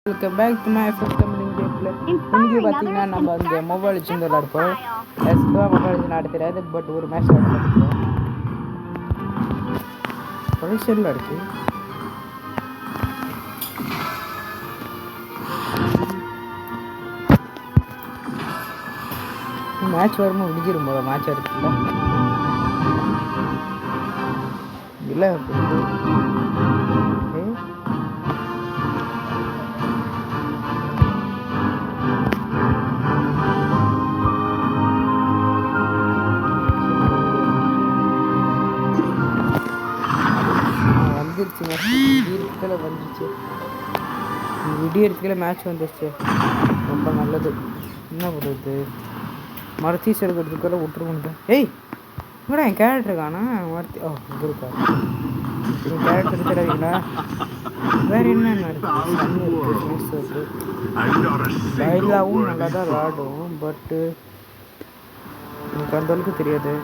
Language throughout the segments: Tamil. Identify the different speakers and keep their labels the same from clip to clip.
Speaker 1: Welcome back to my first Tamil கேம்ல. இன்னைக்கு பார்த்தீங்கன்னா நம்ம அந்த மொபைல் வச்சு விளையாடுப்போம். எக்ஸ்ட்ரா மொபைல் வச்சு விளையாட தெரியாது, பட் ஒரு மேட்ச் விளையாடுறோம். பொலிஷன்ல இருக்கு. மேட்ச் வரும்போது முடிஞ்சிரும் போல மேட்ச் இருக்குல்ல இல்லை வந்துருச்சு விடிய இடத்துல மேட்ச் வந்துருச்சு. ரொம்ப நல்லது. என்ன பண்ணுறது, மரத்தீஸ் எடுக்கிறதுக்குள்ள விட்டுருக்கேன். ஏய் இங்கடா என் கேரக்டர் காணா மரத்தி. ஓ இங்கே இருக்கா என் கேரக்டர் எடுத்துறாதீங்களா. வேறு என்னென்ன இருக்குது, சன் இருக்குது, நியூஸ் இருக்குது. டைலாவும் நல்லா தான் விளாடும், பட்டு எனக்கு அந்த அளவுக்கு தெரியாது.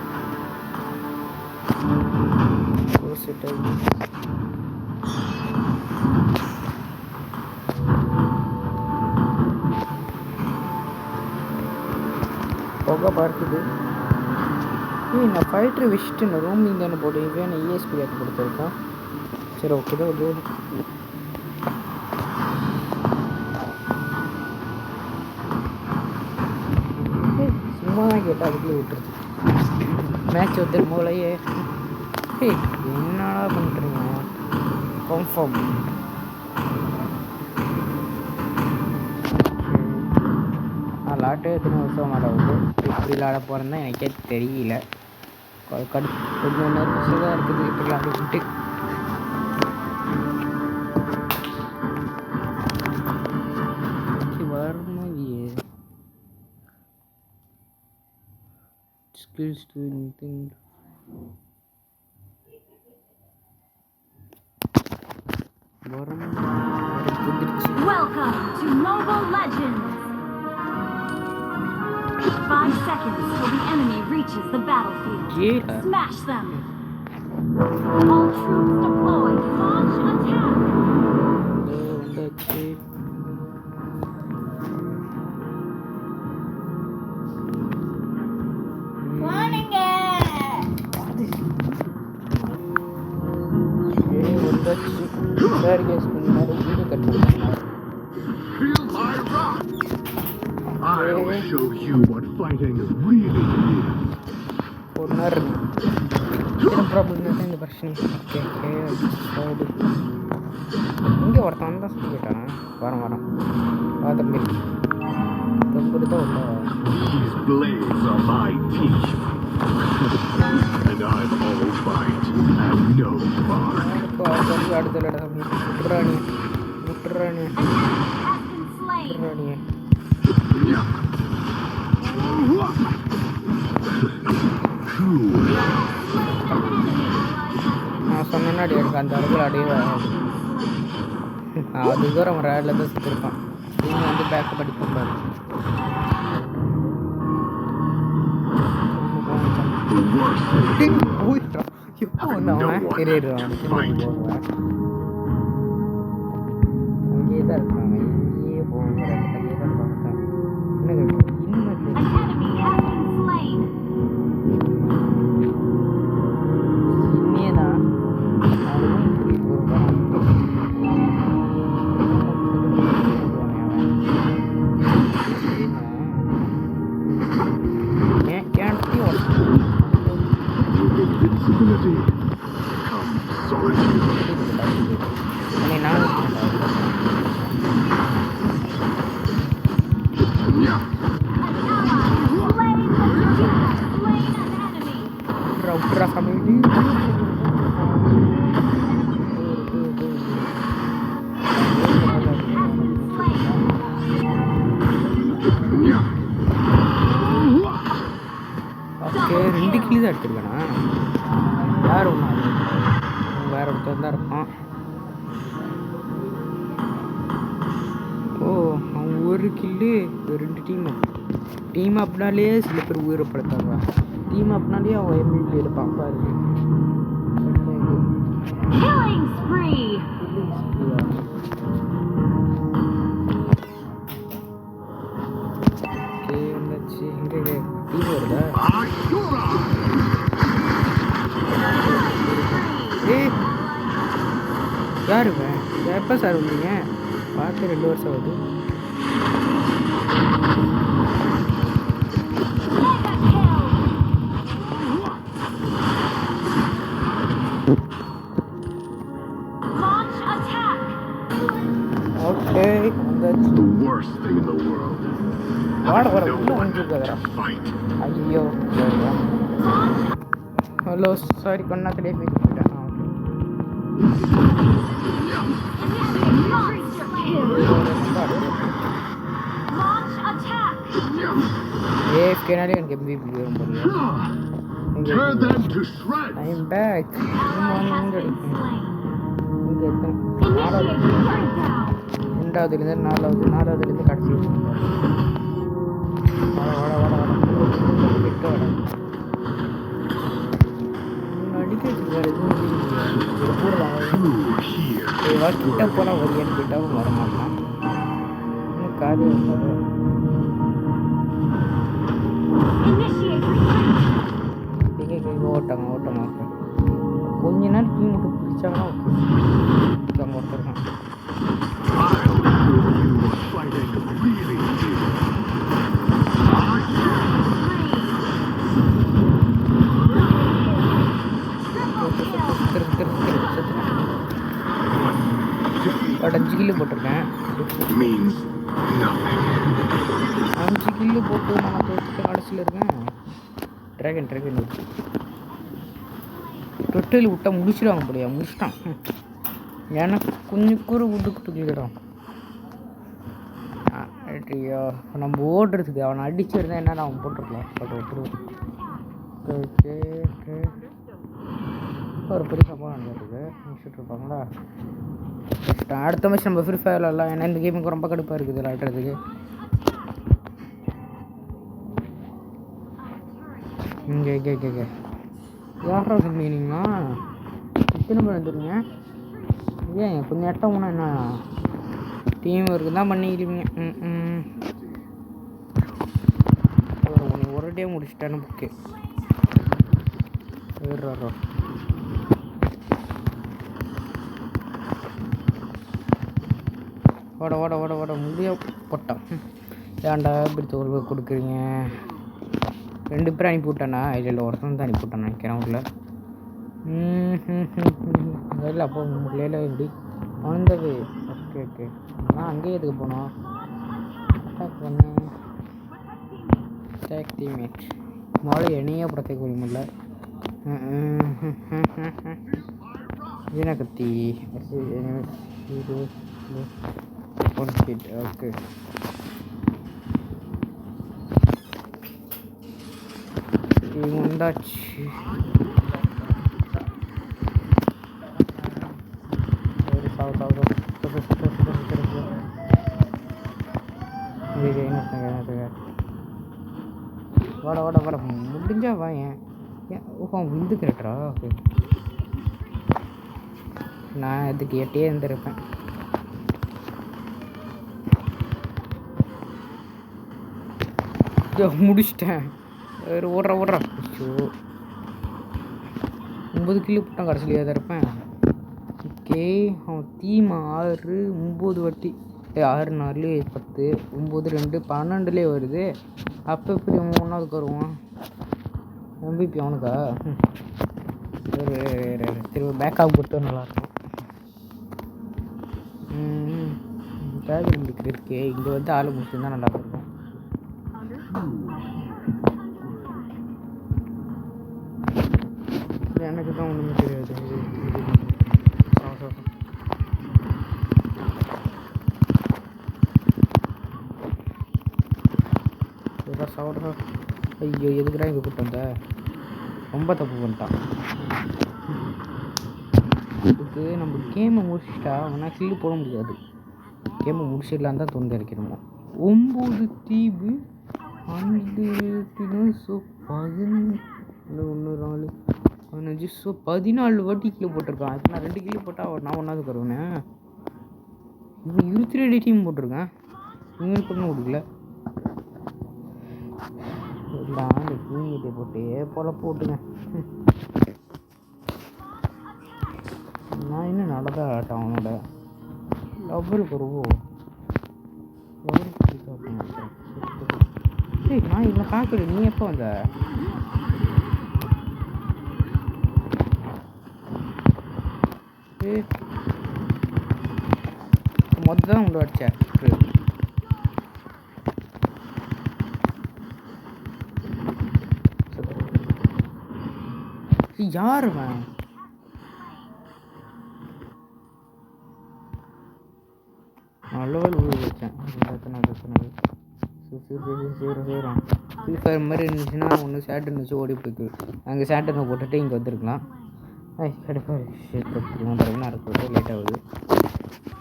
Speaker 1: பொகை பார்க்குது. நான் ஃபைட்ரு வச்சுட்டு நான் ரூமிங் தானே போட்டு இவன் இஎஸ்பி ஆட்டு கொடுத்துருக்கேன். சரி ஓகே தான் ஒரு சும்மா தான் கேட்டால் அதுக்குள்ளே விட்டுருச்சு. மேட்ச் வந்து மூலையே என்னடா பண்ணுறீங்க கன்ஃபார்ம். லாட்டு எத்தனை வருஷம் ஆடாது இப்படி விளாட போகிறேன்னு தான் எனக்கே தெரியல. கொஞ்சம் நேரம் தான் இருக்குது இப்படி விளாண்டுக்கிட்டு. வரணுயே skills to anything.
Speaker 2: Welcome to Mobile Legends. 5 seconds till the enemy reaches the battlefield.
Speaker 1: Yeah.
Speaker 2: Smash them. All troops deployed. Launch attack.
Speaker 1: Sir, guys, video cut.
Speaker 3: I'll show you what fighting really is.
Speaker 1: இந்த பிரச்சனை இங்கே ஒருத்தன் தான் சொல்லி கேட்டானா வரம் தம்பி தம்பி தான்
Speaker 3: These blades are my teeth, and I'm all bite and no bark.
Speaker 1: அடுத்த முட்டுறானே நான் சொன்னேன்னா அடி எடுக்க அந்த அளவுக்கு அடியே அது தூரம் ரேடில் தான் சுற்றிருப்பான். நீங்கள் வந்து பேக்கப் அடிப்பாரு. போயிட்டான் இப்போ வந்து அவன் தெரியிடுவான். அங்கேயே தான் இருக்காங்க. எங்கேயே போவாங்க. அங்கேயே தான் பார்த்தேன். என்ன கேட்கும் இன்னும் தான் ரெண்டு கிளி தான் எடுத்துருக்கேண்ணா. யார் ஒன்றா வேற ஒருத்தர் தான் இருப்பான். ஓ அவன் ஒரு கில்லு 2 டீம் அப்படின்னாலே சில பேர் உயிரப்படுத்தாங்க. டீம் அப்படின்னாலே அவன் எம்எல்ஏ எடுப்பான் பாரு.
Speaker 2: Killing spree.
Speaker 1: எப்போ சார் வந்தீங்க? பார்த்து 2 வருஷம் ஆகுது. ஓகே வந்தாச்சு.
Speaker 3: The worst thing in the world.
Speaker 1: வாட வர
Speaker 3: No
Speaker 1: உள்ள
Speaker 3: one
Speaker 1: வந்துருக்காரா?
Speaker 3: to fight.
Speaker 1: ஐயோ ஹலோ சாரி கொண்டாத்திலே போயிட்டேன். ஏற்கனவே எனக்கு MVP வரும் போது.
Speaker 3: Turn them to shreds.
Speaker 1: I am back. இங்கே எத்தனை 2வதுலேருந்து 4வதுலேருந்து கடைசி கிட்ட வர அடிக்க வச்சுருக்காரு. கிட்ட போனால் வரியான்னு கேட்டால் வரமாட்டான். இன்னும் காரியம் இருக்காது. ஓட்டாங்க கொஞ்ச நேரம் டீம் விட்டு பிடிச்சாங்கன்னா ஓகே. அங்கே ஒருத்தருக்கான். பட் 5 கில்லு போட்டிருக்கேன். 5 கில்லு போட்டு நான் தோற்று கடைசியில் இருக்கேன். ட்ராகன் தொட்டில் விட்டா முடிச்சிடுவாங்க போலியா? முடிச்சிட்டான். எனக்கு கொஞ்சம் கூறு விட்டுக்கிட்டு தூக்கிடுறான். ஐயோ நம்ம ஓடுறதுக்கு அவனை அடிச்சிருந்தா என்ன அவன் போட்டிருக்கலாம். பட் விட்டுருவோம். ஒரு பெரிய சம்பவம் நடந்திருக்கு. முடிச்சுட்டு இருப்பாங்களா? அடுத்த மேட்ச் நம்ம ஃப்ரீ ஃபயர் விளாட்லாம். ஏன்னா இந்த கேமுக்கு ரொம்ப கடுப்பாக இருக்குது விளாட்றதுக்கு. இங்கே யாரா சொன்னீங்களா? எத்தனை பேர் வந்துடுங்க? ஏன் கொஞ்சம் எட்டம் போனால் என்ன டீம் ஒர்க்கு தான் பண்ணிக்கிறீங்க. ஒரு டே முடிச்சிட்டேன்னு புக்கு வேறு ஓட முடிய போட்டான். ஏன்டா இப்படி தோல்வி கொடுக்குறீங்க? 2 பேர் அனுப்பி விட்டானா? இல்லை ஒருத்தன் தான் அனுப்பி விட்டான் நினைக்கிறேன் ஊரில். இல்லை அப்போ முடியல எப்படி வந்தது? ஓகே நான் அங்கேயே எதுக்கு போனோம்? அட்டாக் பண்ணேன். அட்டாக் டீம்மேட் மழை என்னையே ப்ரொடெக்ட் பண்ண முடியல. என்ன கத்தி இது ஓகே வந்தாச்சு. வாட முடிஞ்சா வா. ஏன் விந்து கேட்டா? ஓகே நான் இதுக்கு எட்டே இருந்திருப்பேன். முடிச்சிட்டேன். ஓடுறா. ஸோ 9 கிலோ போட்டான் கடைசியாக தான் இருப்பேன். ஓகே அவன் தீமா 6 9 வாட்டி 6 4 10 9 2 12லே வருது. அப்போ எப்படி அவன் 1வது வருவான்? MVP அவனுக்கா? திரும்ப பேக்கப் கொடுத்தா நல்லாயிருக்கும். இருக்கே இங்கே வந்து ஆள் முடிச்சுருந்தா நல்லா இருக்கும். எனக்கு தான் ஒன்றுமே தெரியாது. ஐயோ எதுக்குடா இங்கே கூப்பிட்டு வந்த? ரொம்ப தப்பு பண்ணிட்டான். இதுக்கு நம்ம கேமை முடிச்சுட்டா அவனா கில்லு போட முடியாது. கேமை முடிச்சிடலான் தான் தோந்து இறக்கணுமோ. 9 தீவு 5 ஸோ 11 4 15 ஸோ 14 வாட்டி கிலோ போட்டிருக்கான். இப்போ நான் 2 கிலோ போட்டால் நான் 1வது கருவேன். இப்போ 22 டீம் போட்டிருக்கேன். இவங்க பண்ண கொடுக்கல. எல்லாம் இந்த தூங்கிட்டே போட்டு பொழப்பு போட்டுங்க. நான் இன்னும் நடந்தா ஆட்டம் அவனோட லெவல் ப்ரோ ஏய் நான் இவ்வளோ பார்க்கல நீ எப்போ வந்த ஏ மொத்தம் தான் உண்டு அடிச்சேன் யார் அவன் லெவல் ஊர் வச்சேன் செய்கிறோம் ஃப்ரீ ஃபயர் மாதிரி இருந்துச்சுன்னா ஒன்று சேட்டன் வச்சு ஓடி போய்க்கு அங்கே சேட்டனை போட்டுட்டு இங்கே வந்துருக்கலாம் கிடைப்பாரு பார்த்தீங்கன்னா இருக்கிறது லேட் ஆகுது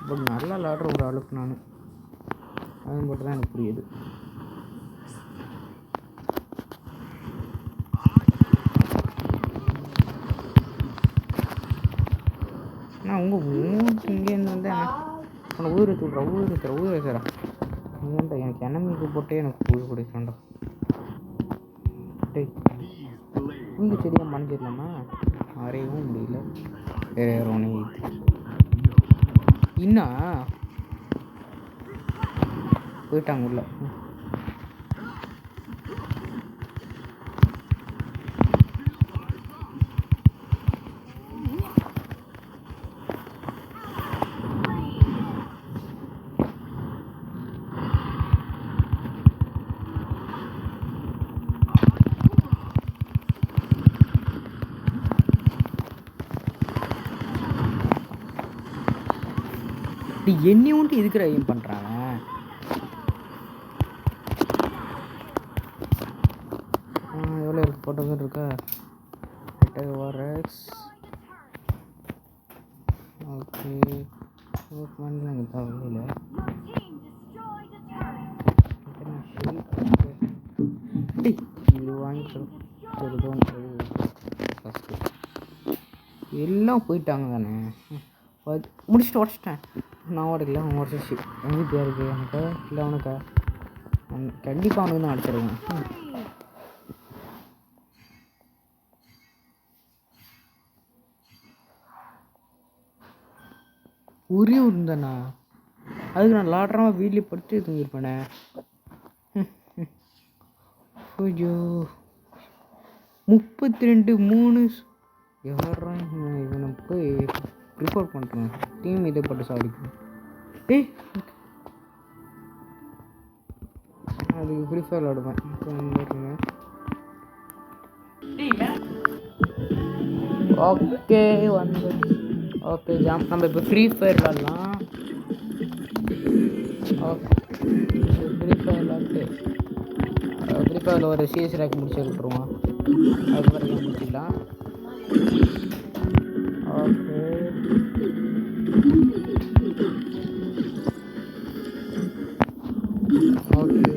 Speaker 1: பட் நல்லா விளாடுற ஒரு ஆளுக்கு நான் அது மட்டும் தான் எனக்கு புரியுது நான் உங்கள் இங்கேருந்து வந்தேன் உன்னை ஊர் வைக்கிறேன் ஏன்டா எனக்கு எண்ணமிக்கு போட்டே எனக்கு ஊர் பிடிக்கண்டா டேய் இந்த செடியை மறைஞ்சிடலாமா வரையவும் முடியல வேறோனே இன்னும் போயிட்டாங்க உள்ள என்னை உண்டு இதுக்கு ஐயம் பண்ணுறாங்க எவ்வளோ இருக்கு ஃபோட்டோஸ் இருக்கா RX ஓகே பண்ணாங்க தவிர இது வாங்கிக்கிறோம் எல்லாம் போயிட்டாங்க தானே முடிச்சுட்டு உடச்சிட்டேன் நான் உடைக்கல அவன் உடச்சிச்சு எங்கே இருக்கு எனக்கு இல்லை அவனுக்கா கண்டிப்பாக அவனுக்கு தான் அடிச்சிருவேன் ஒரே இருந்தாண்ணா அதுக்கு நான் லாட்ராமல் வீட்லேயே படுத்து தூங்கியிருப்பேனே ஐயோ 32-3 யாரா இவனை போய் ரிப்போர்ட் பண்ணுறேன் டீம் இதை போட்டு சாடிக்கும் ஏய் அதுக்கு ஃப்ரீ ஃபயர் விளாடுவேன் ஓகே வந்து ஓகே ஜாம் நம்ம இப்போ ஃப்ரீ ஃபயர் விளாட்லாம் ஓகே ஃப்ரீ ஃபயர் விளாட்டு ஃப்ரீ ஃபயரில் ஒரு சிஎஸ் ரேக் முடிச்சு விட்ருவோம் அது வரைக்கும் முடிச்சிடலாம் ஓகே ஓகே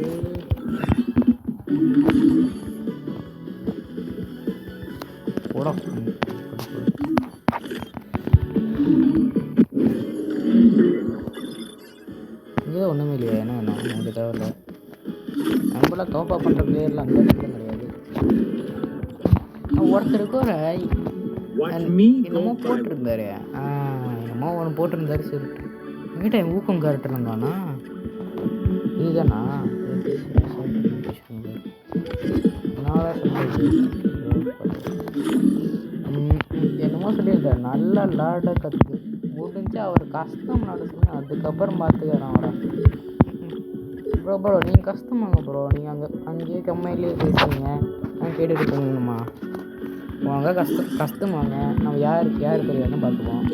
Speaker 1: போடா இங்கே ஒன்றுமே இல்லையா என்ன வேணும் உங்களுக்கு தேவையில்ல நம்மளாம் கவப்பா பண்ணுற பிளேயர்லாம் அந்த இடத்துல கிடையாது ஒருத்தருக்கு ஒரு என்னமோ போட்டிருந்தாரு என்னமோ ஒன்று போட்டிருந்தாரு சரி என்கிட்ட என் ஊக்கம் கேரக்டர்லங்காண்ணா இதுதானா என்னமோ சொல்லியிருந்தார் நல்லா விளாட கற்று முடிஞ்சு அவர் கஷ்டம் நடக்குன்னு அதுக்கப்புறம் பார்த்துக்கிறேன் அவரை ப்ரோ நீங்கள் கஷ்டமாங்க ப்ரோ நீங்கள் அங்கேயே கம்மையிலேயே பேசுவீங்க நான் கேட்டுட்டு போகணுமா வாங்க கஷ்டமாங்க நம்ம யாருக்கு தெரியாதுன்னு பார்த்துப்போம்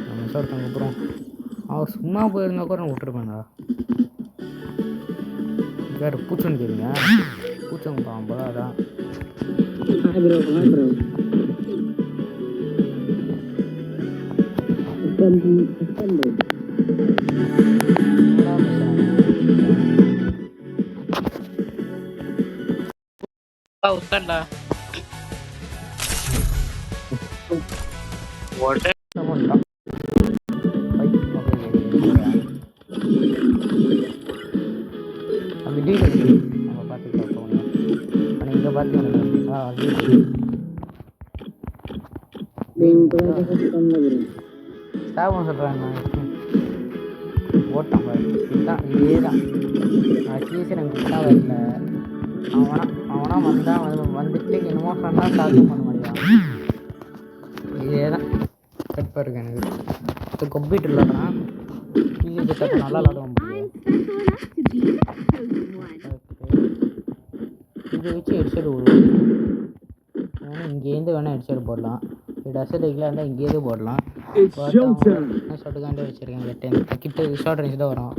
Speaker 1: நம்ம சொல்லிட்டாங்க அப்புறம் அவர் சும்மா போயிருந்தா கூட நான் விட்டுருப்பேன்டா வேறு பூச்சொன்னு கேளுங்க பூச்சவங்க பாம்பா அதான் உட்காண்டா அது டீல் நம்ம பார்த்துக்கலாம் ஆனால் இங்கே பார்த்தீங்கன்னா ஸ்டாஃப் சொல்கிறாங்க போட்டான் பாரு. இதுதான் இதே தான் சீசன் எனக்கு கிட்டா வரல. அவனா வந்துட்டு என்னமோ சொன்னால் சாத்தியம் பண்ண முடியாது. இதே தான் கடுப்பாக இருக்கு எனக்கு. இது கம்ப்யூட்டர் விளாட்னா ஈஸி செட்டப் நல்லா விளாடுவோம். இதை வச்சு ஹெட்செட் விடுவோம். இங்கேருந்து வேணால் ஹெட்செட் போடலாம். டசட் வைக்கல இருந்தால் இங்கேயே போடலாம். ஷார்ட்டுக்காண்டே வச்சுருக்கேன். கிட்ட ஷார்ட் ரேஞ்ச் தான் வரும்.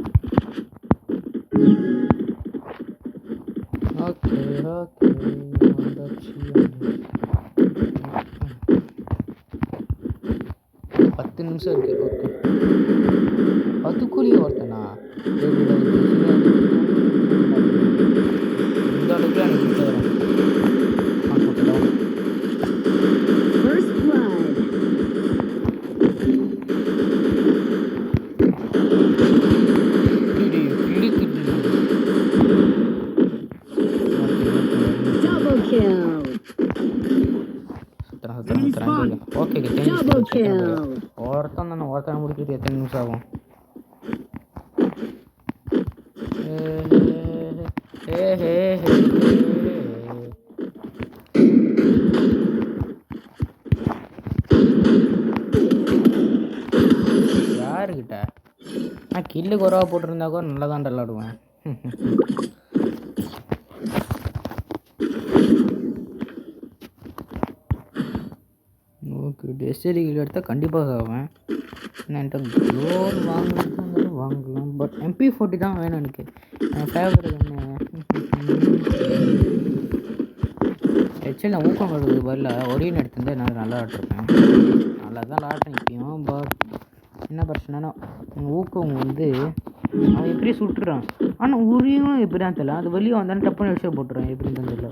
Speaker 1: ஓகே ஓகே 10 நிமிஷம் இருக்குது. ஓகே அதுக்குள்ளேயே ஒருத்தனா இந்த அளவுக்கு எனக்கு வீட்டில் வரேன். ஒருத்தனை முடிச்சுட்டு எத்தனை நிமிஷம் ஆகும்? யாருக்கிட்ட நான் கில்லு குறவா போட்டிருந்தாக்கோ நல்லா தான் விளாடுவேன். ஓகே டெஸ்டரி கில் எடுத்தால் கண்டிப்பாக ஆவேன். என்கிட்ட க்ளோர் வாங்கலாம். பட் MP40 தான் வேணும் எனக்கு. என் ஃபேவரட் என்ன ஆக்சுவலி நான் ஊக்கம் கொடுக்குறது பதில் ஒரேன்னு எடுத்திருந்தா என்னால் நல்லா ஆட்டிருப்பேன். நல்லா தான் ஆட்டேன் இப்பயும். பட் என்ன பிரச்சனைனா ஊக்கம் வந்து அவன் எப்படி சுட்டுறான். ஆனால் உரியும் எப்படி தான் தெரியல. அது வெளியே வந்தாலும் டப்புன்னு விஷயம் போட்டுறான். எப்படின்னு தெரியல.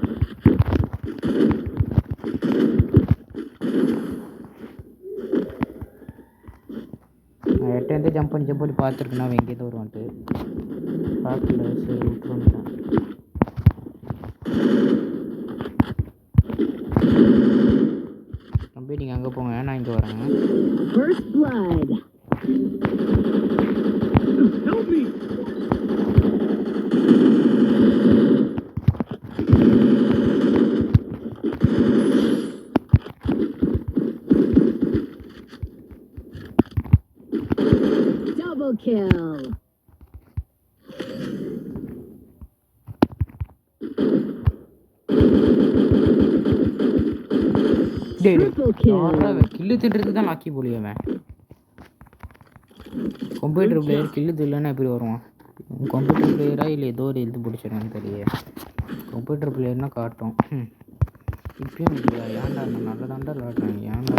Speaker 1: எட்டேருந்து ஜம்ப் பண்ணி பார்த்துருக்குன்னா அவன் எங்கேயோ வருவான்ட்டு பார்க்கல. சரி விட்டுருந்தான். தம்பி நீங்கள் அங்கே போங்க, நான் இங்கே வரேன்.
Speaker 4: Kill.
Speaker 1: கில்லு தின்றது தான் லாக்கி போலியவன். கம்ப்யூட்டர் பிளேயர் கில்லு இல்லைன்னா எப்படி வருவான்? கம்ப்யூட்டர் பிளேயரா இல்லை ஏதோ ஒரு எழுத்து பிடிச்சிருக்கான்னு தெரியல. கம்ப்யூட்டர் பிளேயர்னா காட்டும். இப்பயும் இல்லையா? ஏன்டா நான் நல்ல தாண்டா விளாட்றேன். ஏன்டா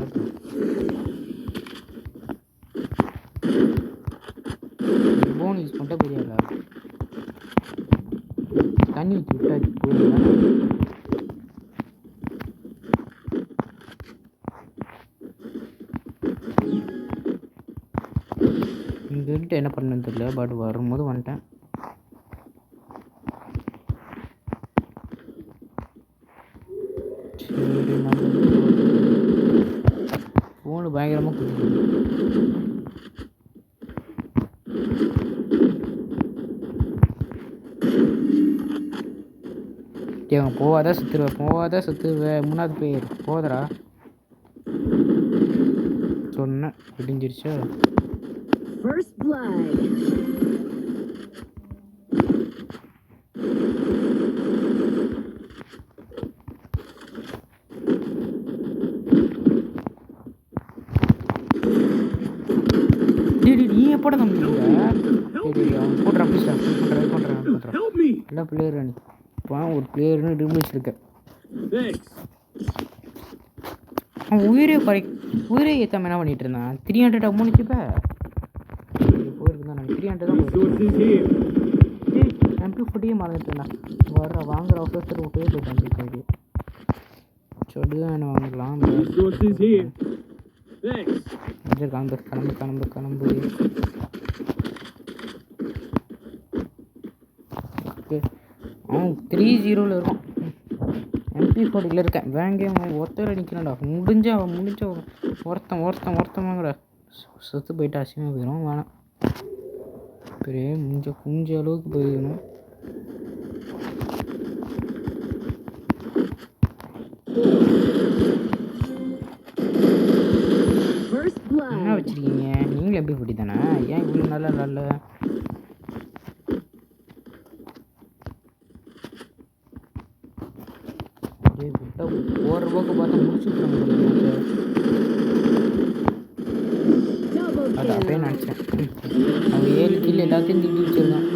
Speaker 1: ஃபோன் யூஸ் பண்ணிட்டா பெரிய தண்ணி ஊற்றி விட்டாச்சு போயிடலாம். இங்கே வந்துட்டு என்ன பண்ணுன்னு தெரியல. பட் வரும்போது வந்துட்டேன். சரி நம்ம ஃபோனு பயங்கரமாக கொடுக்குது. அவன் போவாதான் சுற்றுவேன். மூணாவது பேர் போதரா சொன்னேன். விடிஞ்சிருச்சா? நீ எப்பட தம்பி அவன் போடுறான். எல்லா பிளேயர் அணி ஒரு பிளேயர்னு ரிமூவ் இருக்கேன். அவன் உயிரே ஏற்றாம என்ன பண்ணிட்டு இருந்தான்? 300 முடிச்சுப்ப போயிருந்தான். நாங்கள் 300 தான் MP40 மறந்துட்டு இருந்தான். வாங்குற அவசரத்தில் விட்டே போயிட்டான். சொல்லி என்ன வாங்கலாம். கிளம்பு. ஓகே அவன் 30 இருக்கும். MP40 இருக்கேன். வேங்க ஒருத்தர் நிற்கிறான்டா. முடிஞ்சா ஒருத்தன் வாங்கடா. சுற்று போயிட்டு அசிங்கமாக போயிடும். வேணாம் ஒரே குஞ்ச அளவுக்கு போயிடணும்.
Speaker 2: First
Speaker 1: என்ன
Speaker 2: blood.
Speaker 1: வச்சிருக்கீங்க நீங்களும் எப்படி இப்படி தானே? ஏன் இவ்வளோ நல்லா நல்ல விட்டா போகிற போக்கு பார்த்தா முடிச்சுட்றாங்க.
Speaker 2: Double
Speaker 1: அது அப்படியே
Speaker 2: kill.
Speaker 1: நினச்சேன். அவன் 7 கில் எல்லாத்தையும் திட்டி வச்சிருக்கான்.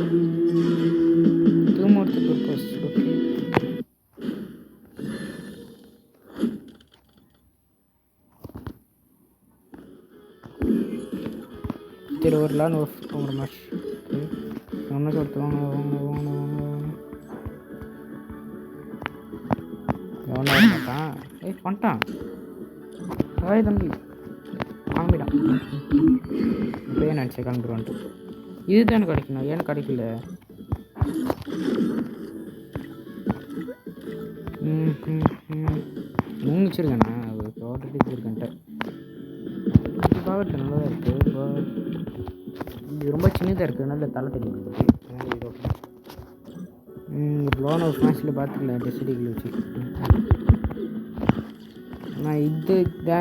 Speaker 1: தூமோர்த்து பர்பஸ். ஓகே சரி வரலான்னு ஒரு மேட்ச் ஒன்று கொடுத்துவாங்க. எவனா வர மாட்டான். பண்ணிட்டான் தம்பி வாங்கிட்டான். இப்போயே நினச்சேன் கிளம்பிடுவான்ட்டு. இதுதான் கிடைக்கணும். ஏன்னு கிடைக்கல? முங்கிச்சிருக்கேண்ணா. ஆல்ரெடி வச்சுருக்கேன்ட்ட பார்க்கறது நல்லா தான் இருக்குது. இது ரொம்ப சின்னதாக இருக்குது. நல்ல தலை தெரியும். லோன் ஒரு மேட்ச்சில் பார்த்துக்கலாம் டெஸ்டிகள் வச்சு. நான்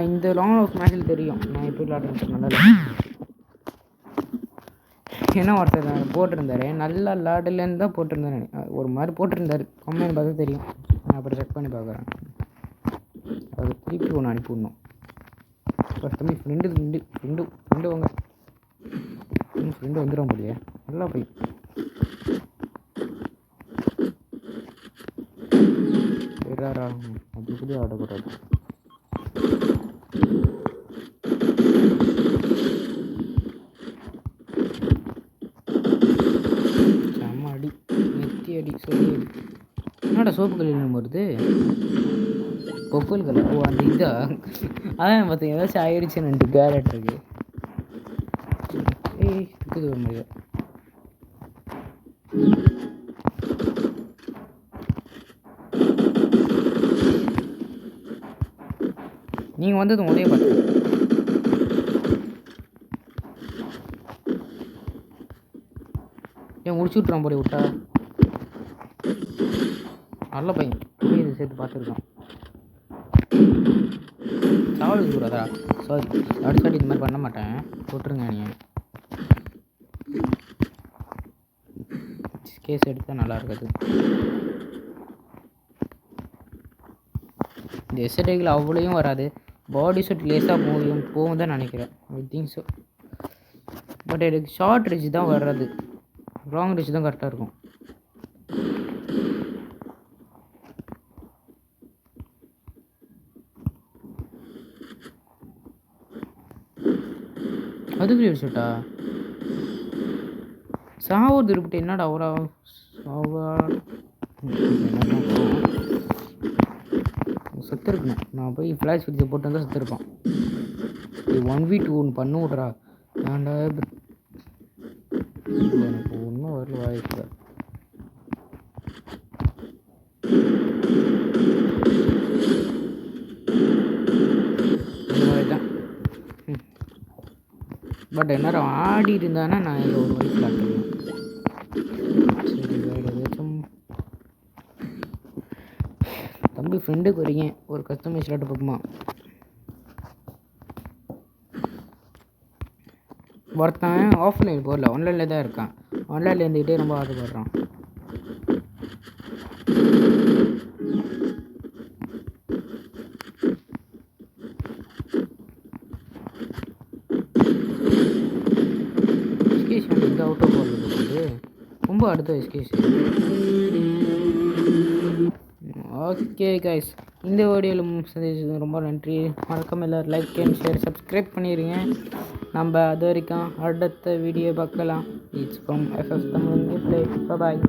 Speaker 1: இந்த லாங் ஆஃப் மேட்ச்சில் தெரியும் நான் எப்படி விளாடுறேன். நல்லா ஏன்னா ஒருத்தர் போட்டிருந்தாரு நல்லா விளாடலன்னு தான் போட்டிருந்தேன். ஒரு மாதிரி போட்டிருந்தாரு. கம்மின்னு பார்த்தா தெரியும். நான் அப்புறம் செக் பண்ணி பார்க்குறேன். அது திருப்பி ஒன்று அனுப்பிவிடணும். தம்பி ஃப்ரெண்டு வாங்க. ஃப்ரெண்டு வந்துடும் போலியே. நல்லா போய் வேறாரா அப்படி சொல்லி ஆடக்கூடாது. செம்ம அடி நெத்தி அடி சொல்லி அடி. என்னடா சோப்பு கல்யாணம் வருது பொப்புல் கலர். ஓ அந்த இதா அதான் பார்த்தீங்க ஏதாச்சும் ஆயிடுச்சுன்னு கேரட் இருக்கு. இருக்குது ஒரு மாதிரி. நீங்கள் வந்தது உதய பார்த்து ஏன் முடிச்சு விட்றான் போல விட்டா. நல்ல பையன் இது சேர்த்து பார்த்துருக்கான். சாவல் கூடாதா? சாரி அடுத்த இது மாதிரி பண்ண மாட்டேன். போட்டுருங்க. நீங்கள் கேஸ் எடுத்தால் நல்லா இருக்காது. இந்த எஸ்டேக்கில் அவ்வளோயும் வராது. பாடி ஷூட் லேஸாக போகும் தான் நினைக்கிறேன். I think so. பட் எனக்கு ஷார்ட் ரிச் தான் வர்றது. லாங் ரிச் தான் கரெக்டாக இருக்கும். அதுக்கு ஷூட்டா சாவூர் திருப்பிட்டு என்னடா அவரா செத்துருக்கணும். நான் போய் ஃப்ளாஷ் ஃபிட்ஸை போட்டு வந்தால் செத்துருப்பான். 1v2 ஒன்று பண்ண விட்றா. ஏன்டா எனக்கு ஒன்றும் வரல வாய்ப்பு. இந்த மாதிரி தான். பட் எந்நேரம் ஆடி இருந்தானா நான் இதில் ஒரு வயசு காட்டுவேன். சரி வேறு ஏதாச்சும் தம்பி ஃப்ரெண்டுக்கு வரீங்க ஒரு கஸ்டமைஸ் விளாட்டு பார்க்குமா? ஒருத்தன் ஆஃப்லைன் போகல ஆன்லைனில் தான் இருக்கான். ஆன்லைனில் இருந்துக்கிட்டே ரொம்ப ஆசைப்படுறான். எஸ்கேஷன் இந்த அவுட் ஆஃப் பால் போகுது ரொம்ப அடுத்த எஸ்கேஷன். ஓகே கைஸ் இந்த வீடியோவில் ரொம்ப நன்றி. மறக்காம எல்லோரும் லைக் அண்ட் ஷேர் சப்ஸ்கிரைப் பண்ணிடுங்க. நம்ம அது வரைக்கும் அடுத்த வீடியோ பார்க்கலாம். It's from FF Tamil. Bye.